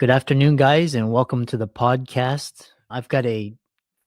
Good afternoon, guys, and welcome to the podcast. I've got a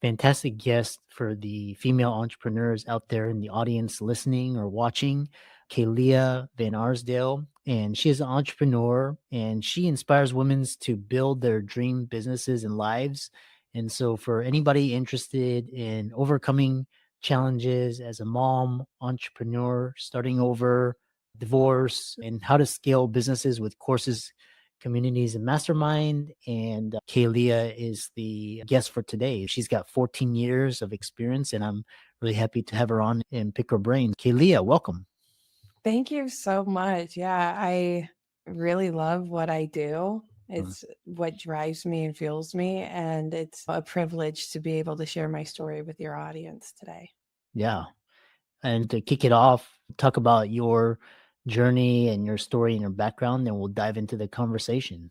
fantastic guest for the female entrepreneurs out there in the audience listening or watching, Kaylea Van Arsdale. And she is an entrepreneur and she inspires women to build their dream businesses and lives. And so, for anybody interested in overcoming challenges as a mom, entrepreneur, starting over, divorce, and how to scale businesses with courses, communities, and mastermind. And Kaylea is the guest for today. She's got 14 years of experience, and I'm really happy to have her on and pick her brain. Kaylea, welcome. Thank you so much. Yeah, I really love what I do. Mm. It's what drives me and fuels me. And it's a privilege to be able to share my story with your audience today. Yeah. And to kick it off, talk about your journey and your story and your background, then we'll dive into the conversation.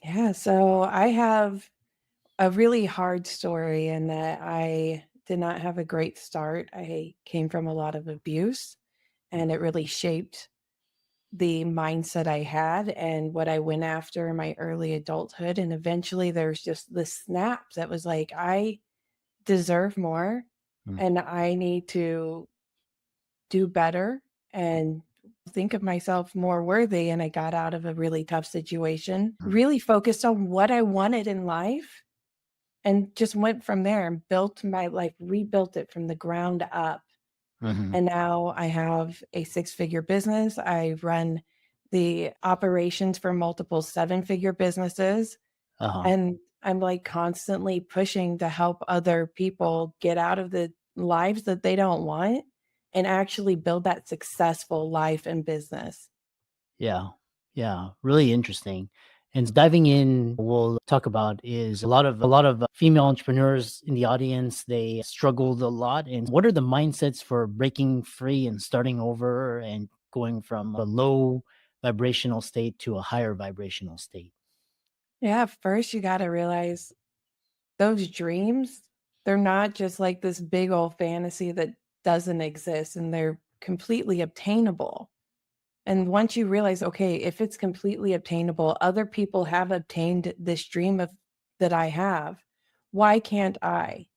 Yeah, so I have a really hard story in that I did not have a great start. I came from a lot of abuse, and it really shaped the mindset I had and what I went after in my early adulthood. And eventually there's just this snap that was like, I deserve more Mm. and I need to do better and think of myself more worthy. And I got out of a really tough situation, Mm. really focused on what I wanted in life, and just went from there and built my life, rebuilt it from the ground up. Mhm. And now I have a six-figure business. I run the operations for multiple seven-figure businesses. Uh-huh. And I'm like constantly pushing to help other people get out of the lives that they don't want and actually build that successful life and business. Yeah. Yeah. Really interesting. And diving in, we'll talk about is a lot of female entrepreneurs in the audience. They struggled a lot. And what are the mindsets for breaking free and starting over and going from a low vibrational state to a higher vibrational state? Yeah, first you got to realize those dreams, they're not just like this big old fantasy that doesn't exist, and they're completely obtainable. And once you realize, okay, if it's completely obtainable, other people have obtained this dream of that I have, why can't I?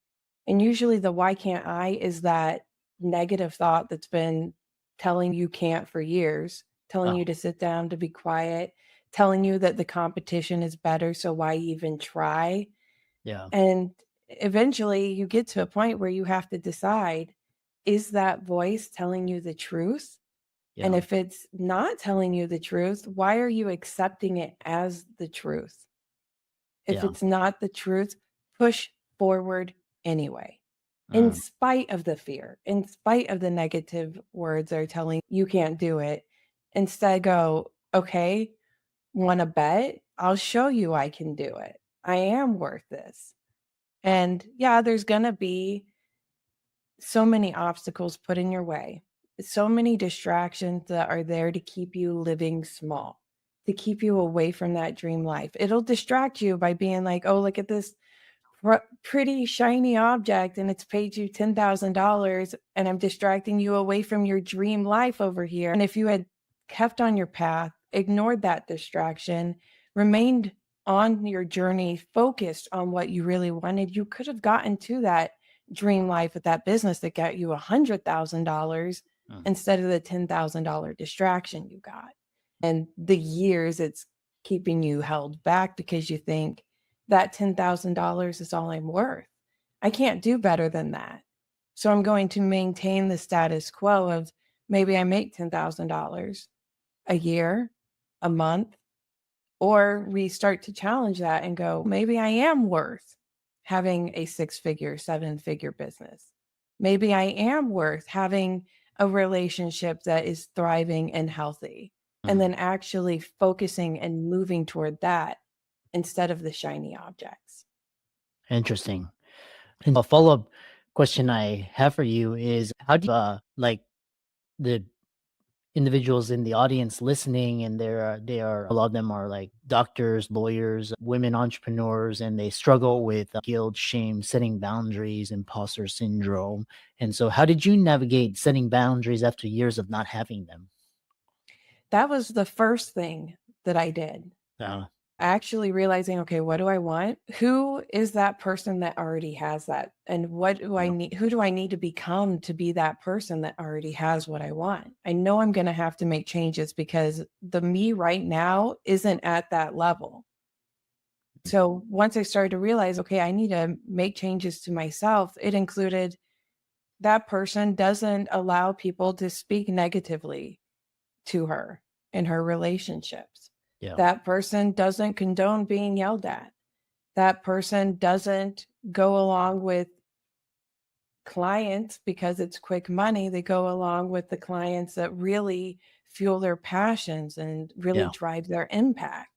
And usually the why can't I is that negative thought that's been telling you can't for years, telling Oh, you to sit down, to be quiet, telling you that the competition is better, so why even try? yeah. And eventually you get to a point where you have to decide, is that voice telling you the truth? And Yeah. if it's not telling you the truth, why are you accepting it as the truth? If Yeah. it's not the truth, push forward anyway, in Mm. spite of the fear, in spite of the negative words that are telling you can't do it. Instead, go, okay, want to bet? I'll show you I can do it. I am worth this. And yeah, there's going to be so many obstacles put in your way, so many distractions that are there to keep you living small, to keep you away from that dream life. It'll distract you by being like, oh, look at this pretty shiny object and it's paid you $10,000 and I'm distracting you away from your dream life over here. And if you had kept on your path, ignored that distraction, remained on your journey, focused on what you really wanted, you could have gotten to that dream life at that business that got you $100,000 Mm. instead of the $10,000 distraction you got. And the years it's keeping you held back because you think that $10,000 is all I'm worth. I can't do better than that. So I'm going to maintain the status quo of maybe I make $10,000 a year, a month, or we start to challenge that and go, maybe I am worth having a six-figure, seven-figure business. Maybe I am worth having a relationship that is thriving and healthy. And Mm. then actually focusing and moving toward that instead of the shiny objects. Interesting. And a follow-up question I have for you is how do you like the individuals in the audience listening, and they are a lot of them are like doctors, lawyers, women entrepreneurs, and they struggle with guilt, shame, setting boundaries, imposter syndrome. And so how did you navigate setting boundaries after years of not having them? That was the first thing that I did. uh, Actually realizing, okay, what do I want? Who is that person that already has that? And what do I Yeah. need? Who do I need to become to be that person that already has what I want? I know I'm going to have to make changes because the me right now isn't at that level. So once I started to realize, okay, I need to make changes to myself, it included that person doesn't allow people to speak negatively to her in her relationships. Yeah. That person doesn't condone being yelled at. That person doesn't go along with clients because it's quick money. They go along with the clients that really fuel their passions and really Yeah. drive their impact.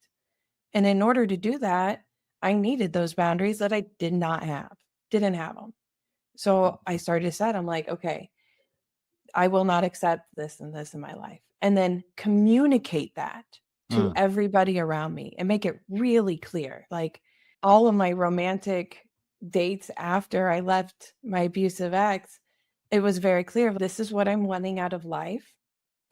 And in order to do that, I needed those boundaries that I didn't have them. So I started to set, I'm like, okay, I will not accept this and this in my life. And then communicate that to Mm. everybody around me and make it really clear. Like all of my romantic dates after I left my abusive ex, it was very clear this is what I'm wanting out of life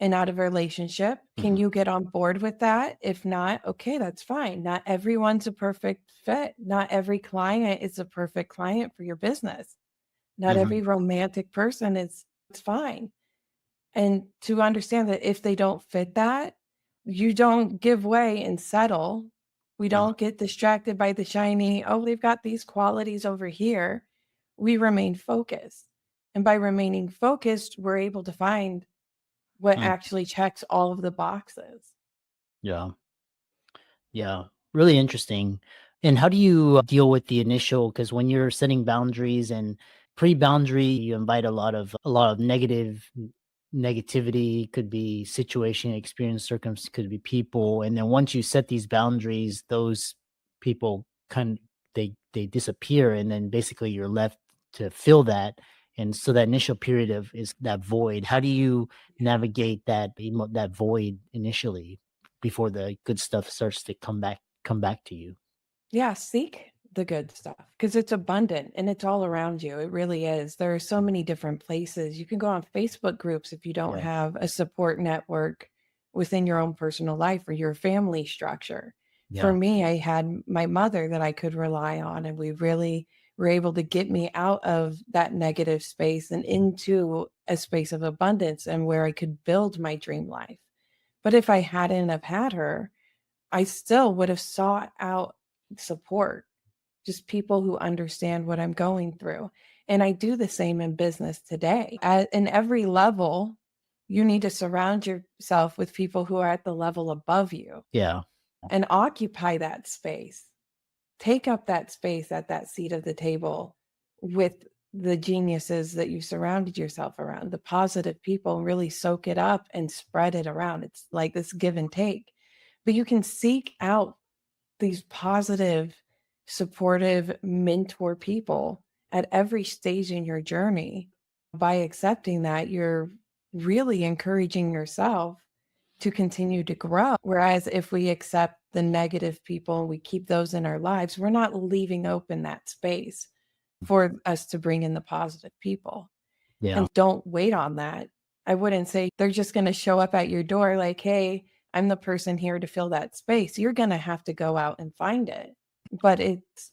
and out of a relationship. Can Mhm. you get on board with that? If not, okay, that's fine. Not everyone's a perfect fit. Not every client is a perfect client for your business. Not Mhm. every romantic person is it's fine. And to understand that if they don't fit that, you don't give way and settle. We Mhm. don't get distracted by the shiny, oh, they've got these qualities over here. We remain focused. And by remaining focused, we're able to find what Mm. actually checks all of the boxes. Yeah. Yeah, really interesting. And how do you deal with the initial? Because when you're setting boundaries and pre-boundary, you invite a lot of negativity, could be situation, experience, circumstance, could be people. And then once you set these boundaries, those people they disappear, and then basically you're left to fill that. And so that initial period of is that void. How do you navigate that void initially, before the good stuff starts to come back to you? Yeah, seek the good stuff because it's abundant and it's all around you. It really is. There are so many different places. You can go on Facebook groups if you don't Yeah. have a support network within your own personal life or your family structure. For Yeah. me, I had my mother that I could rely on, and we really were able to get me out of that negative space and into a space of abundance and where I could build my dream life. But if I hadn't have had her, I still would have sought out support, just people who understand what I'm going through. And I do the same in business today. In every level, you need to surround yourself with people who are at the level above you Yeah. and occupy that space. Take up that space at that seat of the table with the geniuses that you surrounded yourself around, the positive people, really soak it up and spread it around. It's like this give and take. But you can seek out these positive, supportive mentor people at every stage in your journey. By accepting that, you're really encouraging yourself to continue to grow. Whereas if we accept the negative people and we keep those in our lives, we're not leaving open that space for us to bring in the positive people. Yeah. And don't wait on that. I wouldn't say they're just going to show up at your door like, hey, I'm the person here to fill that space. You're going to have to go out and find it, but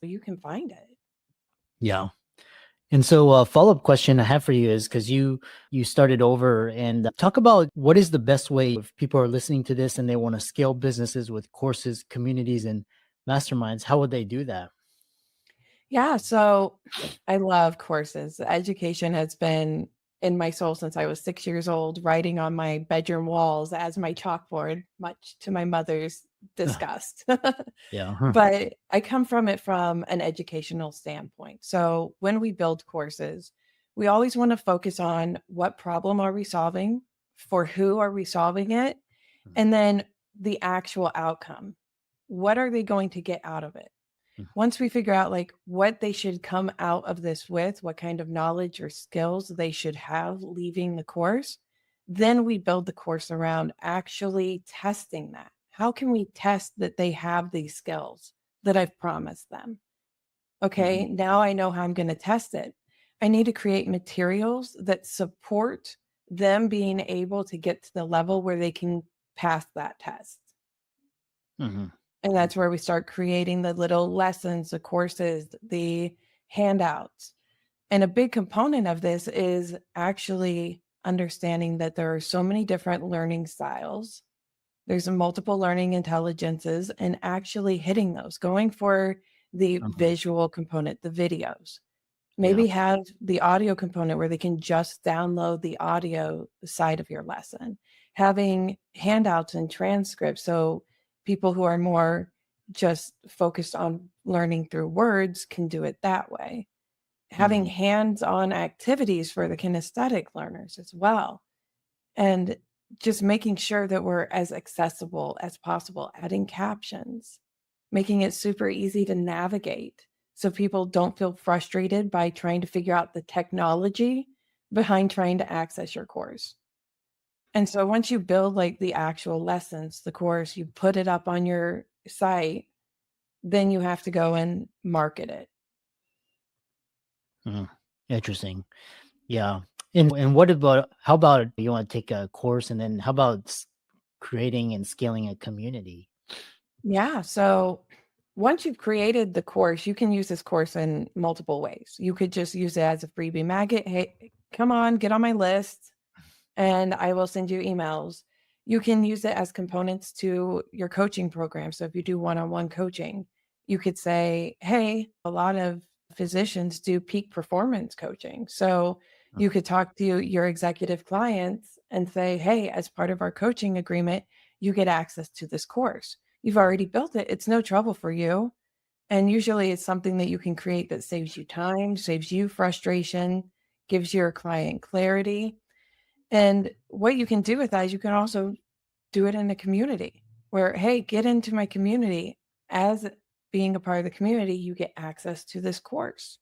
you can find it. Yeah. And so a follow-up question I have for you is, because you started over, and talk about what is the best way if people are listening to this and they want to scale businesses with courses, communities, and masterminds, how would they do that? Yeah, so I love courses. Education has been in my soul since I was 6 years old, writing on my bedroom walls as my chalkboard, much to my mother's disgust. Yeah. But I come from it from an educational standpoint. So when we build courses, we always want to focus on what problem are we solving, for who are we solving it, and then the actual outcome. What are they going to get out of it? Once we figure out like what they should come out of this with, what kind of knowledge or skills they should have leaving the course, then we build the course around actually testing that. How can we test that they have these skills that I've promised them? Okay, Mhm. now I know how I'm going to test it. I need to create materials that support them being able to get to the level where they can pass that test. Mhm. And that's where we start creating the little lessons, the courses, the handouts. And a big component of this is actually understanding that there are so many different learning styles. There's multiple learning intelligences, and actually hitting those, going for the Mhm. visual component, the videos. Yeah. Maybe have the audio component where they can just download the audio side of your lesson. Having handouts and transcripts so people who are more just focused on learning through words can do it that way. Having Mhm. hands-on activities for the kinesthetic learners as well, and just making sure that we're as accessible as possible, adding captions, making it super easy to navigate so people don't feel frustrated by trying to figure out the technology behind trying to access your course. And so once you build like the actual lessons, the course, you put it up on your site, then you have to go and market it. Mhm. Interesting. Yeah. And what about how about you want to take a course and then how about creating and scaling a community? Yeah. So once you've created the course, you can use this course in multiple ways. You could just use it as a freebie maggot. Hey, come on, get on my list and I will send you emails. You can use it as components to your coaching program. So if you do one on one coaching, you could say, hey, a lot of physicians do peak performance coaching. So you could talk to your executive clients and say, hey, as part of our coaching agreement, you get access to this course. You've already built it, it's no trouble for you. And usually it's something that you can create that saves you time, saves you frustration, gives your client clarity. And what you can do with that is you can also do it in a community where, hey, get into my community. As being a part of the community, you get access to this course.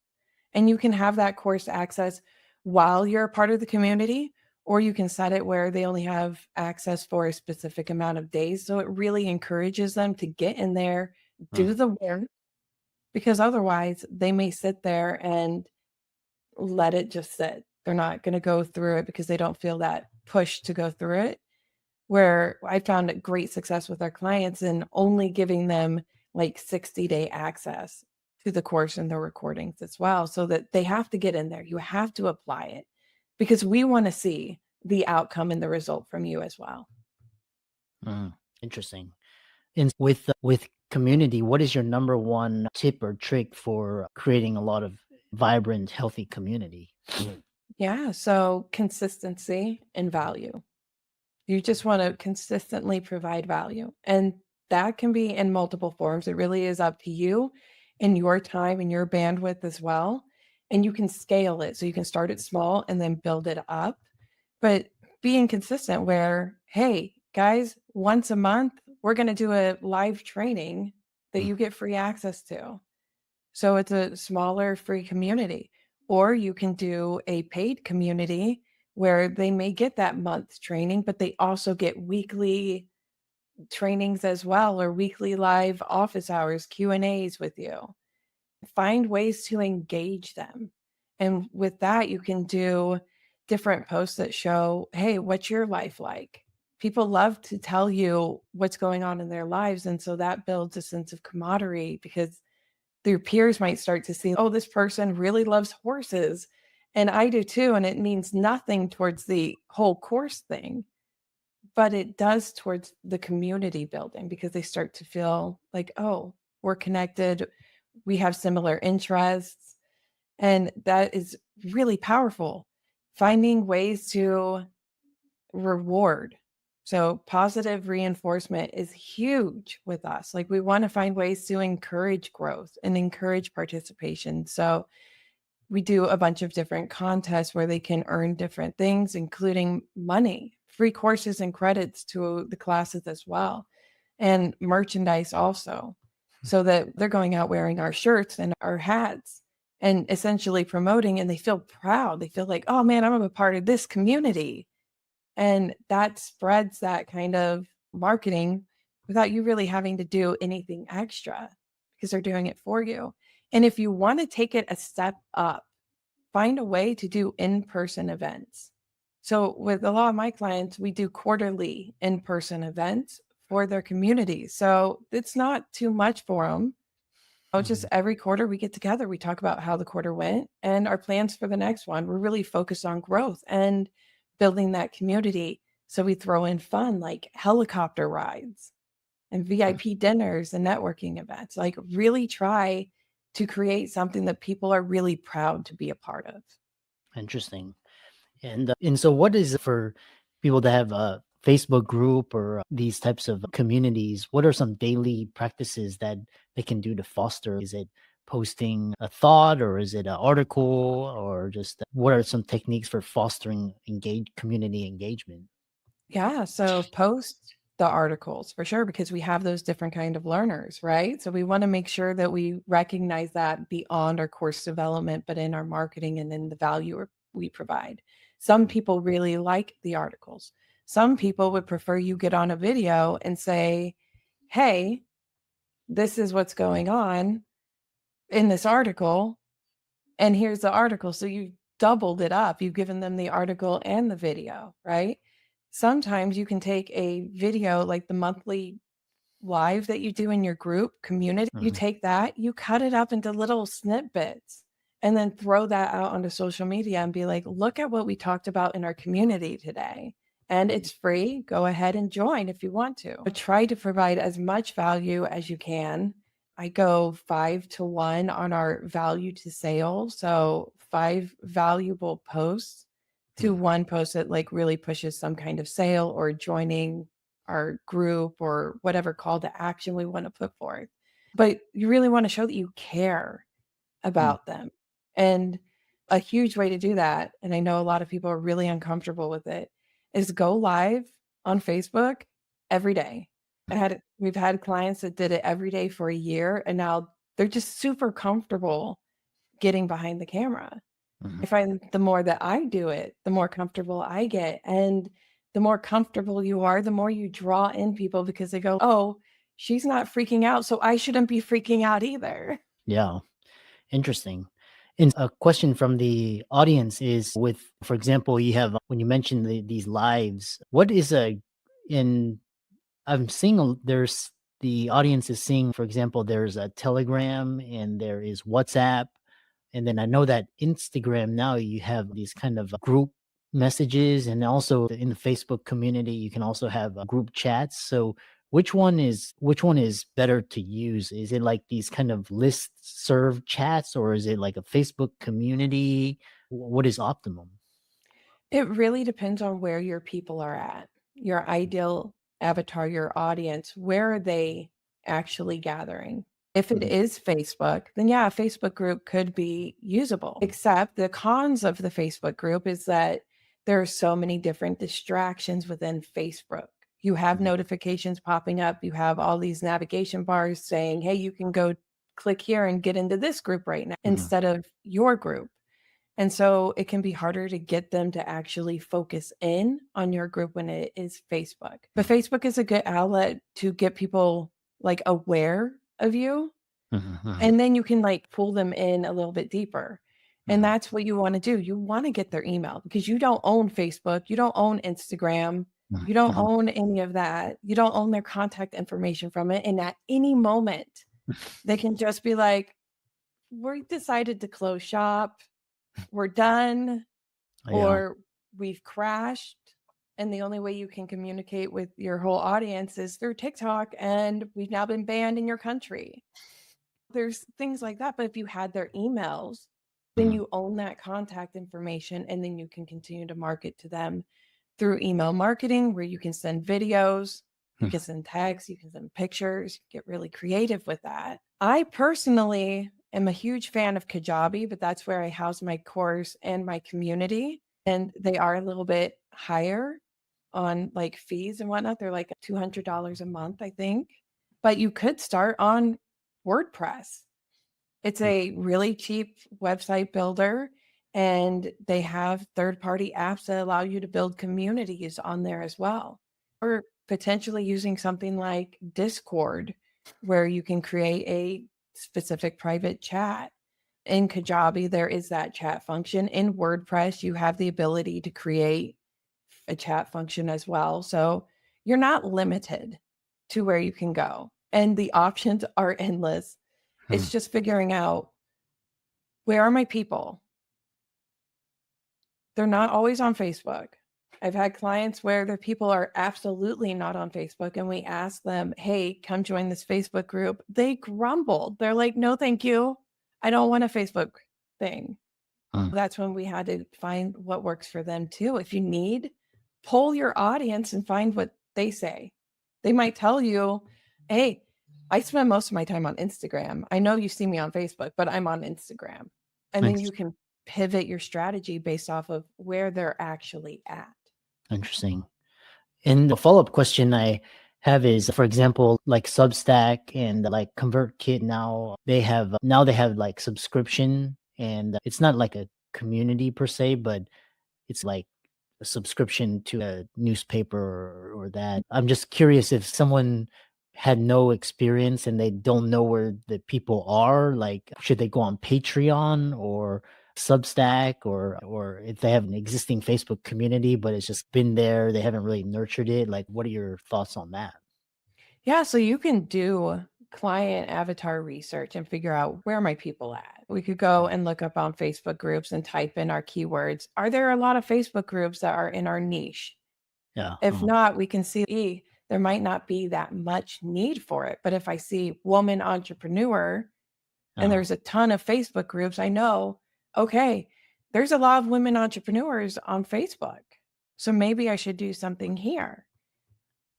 And you can have that course access while you're a part of the community, or you can set it where they only have access for a specific amount of days. So it really encourages them to get in there, do Mm. the work, because otherwise they may sit there and let it just sit. They're not going to go through it because they don't feel that push to go through it. Where I found great success with our clients in only giving them like 60-day access to the course and the recordings as well, so that they have to get in there. You have to apply it because we want to see the outcome and the result from you as well. Mm. Interesting. And with community, what is your number one tip or trick for creating a lot of vibrant, healthy community? Yeah. So consistency and value. You just want to consistently provide value. And that can be in multiple forms. It really is up to you and your time and your bandwidth as well. And you can scale it. So you can start it small and then build it up. But being consistent where, hey, guys, once a month, we're going to do a live training that Mm. you get free access to. So it's a smaller free community. Or you can do a paid community where they may get that month training, but they also get weekly trainings as well, or weekly live office hours, Q&As with you. Find ways to engage them. And with that, you can do different posts that show, hey, what's your life like? People love to tell you what's going on in their lives. And so that builds a sense of camaraderie because their peers might start to see, oh, this person really loves horses. And I do too. And it means nothing towards the whole course thing, but it does towards the community building because they start to feel like, oh, we're connected. We have similar interests. And that is really powerful. Finding ways to reward. So positive reinforcement is huge with us. Like we want to find ways to encourage growth and encourage participation. So we do a bunch of different contests where they can earn different things, including money, free courses and credits to the classes as well, and merchandise also, so that they're going out wearing our shirts and our hats and essentially promoting, and they feel proud. They feel like, oh man, I'm a part of this community. And that spreads that kind of marketing without you really having to do anything extra because they're doing it for you. And if you want to take it a step up, find a way to do in-person events. So with a lot of my clients, we do quarterly in-person events for their community. So it's not too much for them. Just every quarter we get together, we talk about how the quarter went and our plans for the next one. We're really focused on growth and building that community. So we throw in fun like helicopter rides and VIP dinners and networking events. Like really try to create something that people are really proud to be a part of. Interesting. And so what is for people that have a Facebook group or these types of communities? What are some daily practices that they can do to foster? Is it posting a thought, or is it an article, or just what are some techniques for fostering community engagement? Yeah, so post the articles for sure because we have those different kind of learners, right? So we want to make sure that we recognize that beyond our course development, but in our marketing and in the value we provide. Some people really like the articles. Some people would prefer you get on a video and say, "Hey, this is what's going on in this article, and here's the article." So you doubled it up. You've given them the article and the video, right? Sometimes you can take a video like the monthly live that you do in your group community. You Mhm. take that, you cut it up into little snippets and then throw that out onto social media and be like, look at what we talked about in our community today. And it's free. Go ahead and join if you want to. But try to provide as much value as you can. I go 5-to-1 on our value to sale. So 5 valuable posts to Mhm. one post that like really pushes some kind of sale or joining our group or whatever call to action we want to put forth. But you really want to show that you care Mhm. about them. And a huge way to do that, and I know a lot of people are really uncomfortable with it, is go live on Facebook every day. We've had clients that did it every day for a year, and now they're just super comfortable getting behind the camera. Mhm. I find the more that I do it, the more comfortable I get. And the more comfortable you are, the more you draw in people because they go, oh, she's not freaking out. So I shouldn't be freaking out either. Yeah. Interesting. And a question from the audience is with, for example, you have when you mentioned these lives, what is a in I'm seeing there's the audience is seeing, for example, there's a Telegram and there is WhatsApp. And then I know that Instagram now you have these kind of group messages, and also in the Facebook community you can also have group chats. So which one is better to use? Is it like these kind of list serve chats, or is it like a Facebook community? What is optimum? It really depends on where your people are at, your ideal avatar, your audience. Where are they actually gathering? If it Mhm. is Facebook, then yeah, a Facebook group could be usable. Except the cons of the Facebook group is that there are so many different distractions within Facebook. You have Mhm. notifications popping up, you have all these navigation bars saying, hey, you can go click here and get into this group right now Mhm. instead of your group. And so it can be harder to get them to actually focus in on your group when it is Facebook. But Facebook is a good outlet to get people like aware of you. Mhm. Mhm. And then you can like pull them in a little bit deeper. And Mhm. that's what you want to do. You want to get their email because you don't own Facebook, you don't own Instagram, Mhm. you don't Mhm. own any of that. You don't own their contact information from it. And at any moment, they can just be like, we decided to close shop, we're done, Yeah. or we've crashed. And the only way you can communicate with your whole audience is through TikTok, and we've now been banned in your country. There's things like that. But if you had their emails, then Mhm. you own that contact information, and then you can continue to market to them through email marketing, where you can send videos, you Mhm. can send texts, you can send pictures, get really creative with that. I personally am a huge fan of Kajabi, but that's where I house my course and my community. And they are a little bit higher on like fees and whatnot. They're like $200 a month, I think. But you could start on WordPress. It's a really cheap website builder, and they have third-party apps that allow you to build communities on there as well. Or potentially using something like Discord, where you can create a specific private chat. In Kajabi, there is that chat function. In WordPress, you have the ability to create a chat function as well. So you're not limited to where you can go. And the options are endless. Hmm. It's just figuring out, where are my people? They're not always on Facebook. I've had clients where their people are absolutely not on Facebook, and we ask them, hey, come join this Facebook group. They grumbled. They're like, no, thank you. I don't want a Facebook thing. Hmm. That's when we had to find what works for them too. If you need, poll your audience and find what they say. They might tell you, hey, I spend most of my time on Instagram. I know you see me on Facebook, but I'm on Instagram. And then Thanks. you can pivot your strategy based off of where they're actually at. Interesting. And the follow-up question I have is, for example, like Substack and like ConvertKit now they have like subscription, and it's not like a community per se, but it's like a subscription to a newspaper or that. I'm just curious if someone had no experience and they don't know where the people are, like should they go on Patreon or Substack, or if they have an existing Facebook community but it's just been there, they haven't really nurtured it. Like, what are your thoughts on that? Yeah, so you can do client avatar research and figure out, where are my people at? We could go and look up on Facebook groups and type in our keywords. Are there a lot of Facebook groups that are in our niche? Yeah. If not, we can see, there might not be that much need for it. But if I see woman entrepreneur and uh, there's a ton of Facebook groups, I know, okay, there's a lot of women entrepreneurs on Facebook. So maybe I should do something here.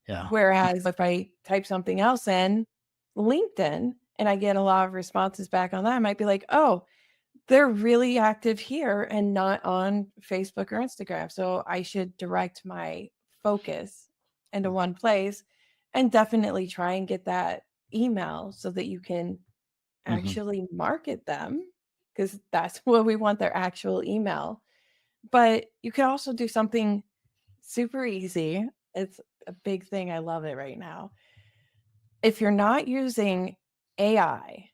yeah. Whereas if I type something else in LinkedIn and I get a lot of responses back on that, I might be like, oh, they're really active here and not on Facebook or Instagram. So I should direct my focus into one place, and definitely try and get that email so that you can Mm-hmm. actually market them, because that's what we want, their actual email. But you can also do something super easy. It's a big thing. I love it right now. If you're not using AI,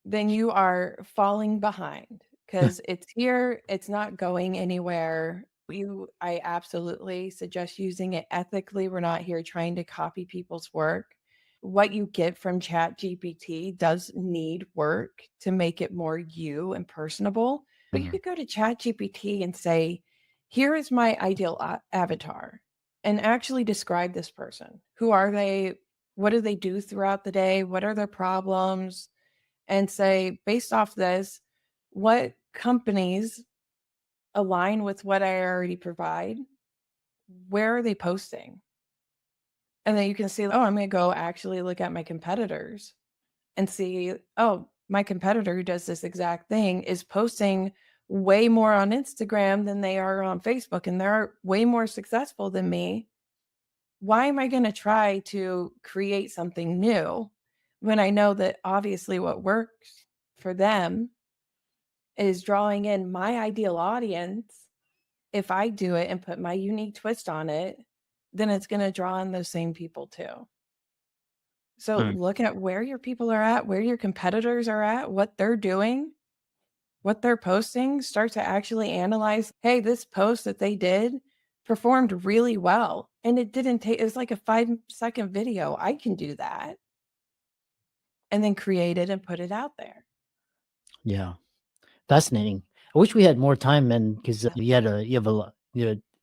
then you are falling behind, because it's here, it's not going anywhere. I absolutely suggest using it ethically. We're not here trying to copy people's work. What you get from Chat GPT does need work to make it more you and personable. But you Hmm. could go to Chat GPT and say, here is my ideal avatar, and actually describe this person. Who are they? What do they do throughout the day? What are their problems? And say, based off this, what companies align with what I already provide? Where are they posting? And then you can see, oh, I'm going to go actually look at my competitors and see, oh, my competitor who does this exact thing is posting way more on Instagram than they are on Facebook, and they're way more successful than me. Why am I going to try to create something new when I know that obviously what works for them is drawing in my ideal audience? If I do it and put my unique twist on it, then it's going to draw in those same people too. So Mm. look at where your people are at, where your competitors are at, what they're doing, what they're posting. Start to actually analyze, hey, this post that they did performed really well. And it didn't take, it was like a 5-second video. I can do that. And then create it and put it out there. Yeah. Fascinating. I wish we had more time, man, because you have a lot.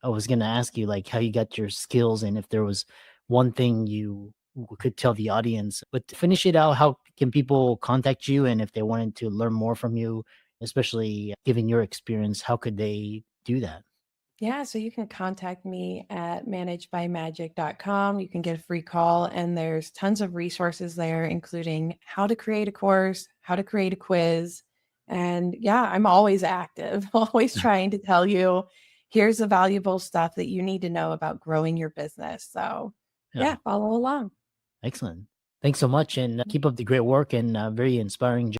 I was gonna ask you like how you got your skills and if there was one thing you could tell the audience. But to finish it out, how can people contact you, and if they wanted to learn more from you, especially given your experience, how could they do that? Yeah, so you can contact me at managebymagic.com. You can get a free call, and there's tons of resources there, including how to create a course, how to create a quiz. And yeah, I'm always active, always Yeah. trying to tell you, here's the valuable stuff that you need to know about growing your business. So yeah, Yeah. follow along. Excellent. Thanks so much, and keep up the great work, and very inspiring